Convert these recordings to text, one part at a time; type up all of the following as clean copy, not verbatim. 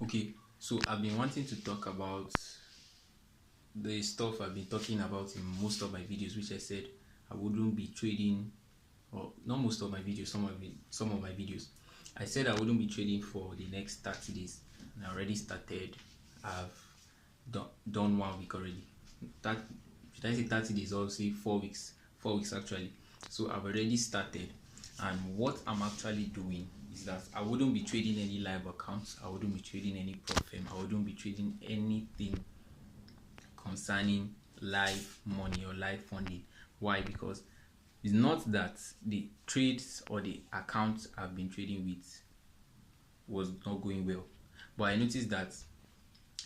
Okay, so I've been wanting to talk about the stuff I've been talking about in most of my videos, which I said I wouldn't be trading, or not most of my videos, some of my videos. I said I wouldn't be trading for the next 30 days, and I already started. I've done 1 week already. That should I say 30 days or say 4 weeks? 4 weeks actually. So I've already started, and what I'm actually doing is that I wouldn't be trading any live accounts. I wouldn't be trading any prop firm. I wouldn't be trading anything concerning live money or live funding. Why? Because it's not that the trades or the accounts I've been trading with was not going well, but I noticed that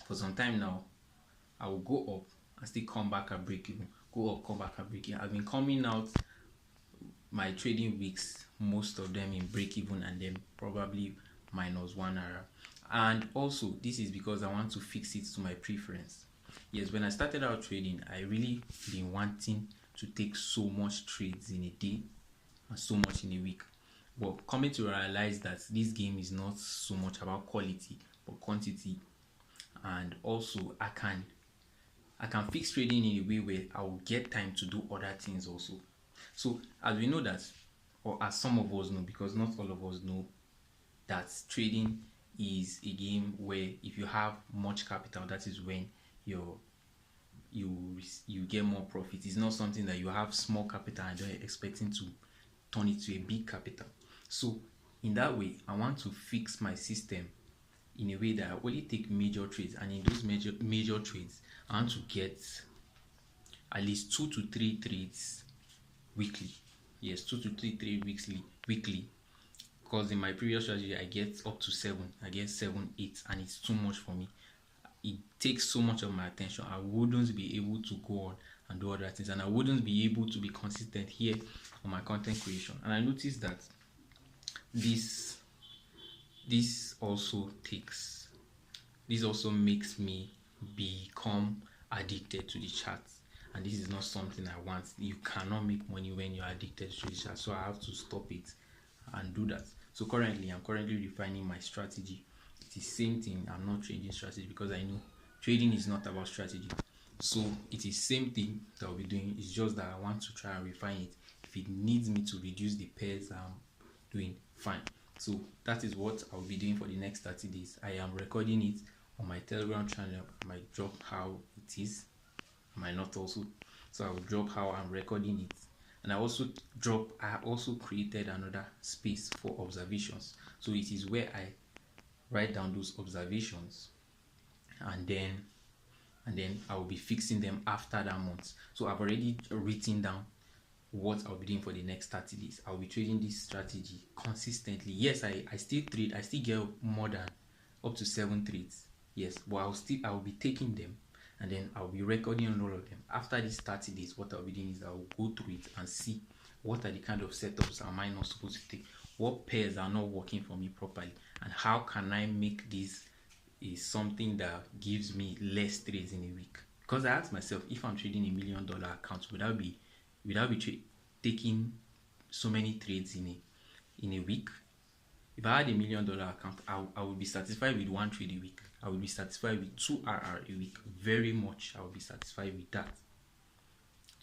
for some time now I will go up and still come back and break even, go up, come back and break even. I've been coming out my trading weeks, most of them in break even and then probably -1 naira. And also this is because I want to fix it to my preference. Yes, when I started out trading, I really been wanting to take so much trades in a day and so much in a week, but coming to realize that this game is not so much about quality but quantity. And also I can fix trading in a way where I will get time to do other things also. So as we know that, or as some of us know, because not all of us know, that trading is a game where if you have much capital, that is when you you get more profit. It's not something that you have small capital and you're expecting to turn it to a big capital. So in that way, I want to fix my system in a way that I only take major trades, and in those major trades I want to get at least 2 to 3 trades weekly. Yes, 2 to 3 trades weekly, because in my previous strategy I get up to 7, I get 7 8, and it's too much for me. It takes so much of my attention. I wouldn't be able to go on and do other things, and I wouldn't be able to be consistent here on my content creation. And I noticed that this this also takes this also makes me become addicted to the chart, and this is not something I want. You cannot make money when you're addicted to the chart, so I have to stop it and do that. So currently I'm refining my strategy. It's the same thing. I'm not changing strategy because I know trading is not about strategy. So it is same thing that I'll be doing. It's just that I want to try and refine it. If it needs me to reduce the pairs I'm doing, fine. So that is what I'll be doing for the next 30 days. I am recording it on my Telegram channel. I might drop how it is, I might not also. So I will drop how I'm recording it. And I also created another space for observations. So it is where I write down those observations, and then I will be fixing them after that month. So I've already written down what I'll be doing for the next 30 days. I'll be trading this strategy consistently. Yes, I still trade, I still get more than up to 7 trades. Yes, but I'll be taking them, and then I'll be recording on all of them. After these 30 days, what I'll be doing is I'll go through it and see what are the kind of setups am I not supposed to take, what pairs are not working for me properly, and how can I make this is something that gives me less trades in a week. Because I asked myself, if I'm trading $1 million account, would I be taking so many trades in a week? If I had $1 million account, I would be satisfied with 1 trade a week. I would be satisfied with 2 RR a week. Very much, I would be satisfied with that.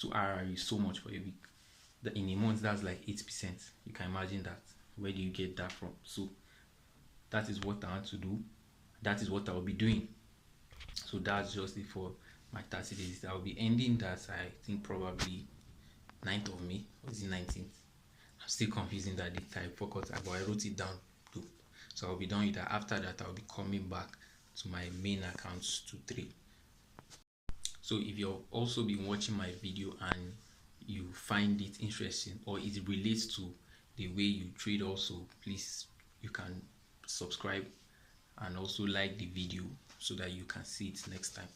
2 RR is so much for a week. In a month, that's like 8%. You can imagine that. Where do you get that from? So that is what I want to do. That is what I will be doing. So that's just it for my 30 days. I will be ending that, I think, probably 9th of May, or is it 19th? I'm still confusing that date. I forgot, but I wrote it down too. So I'll be done with that. After that, I'll be coming back to my main accounts to trade. So if you've also been watching my video and you find it interesting or it relates to the way you trade also, please, you can subscribe and also like the video so that you can see it next time.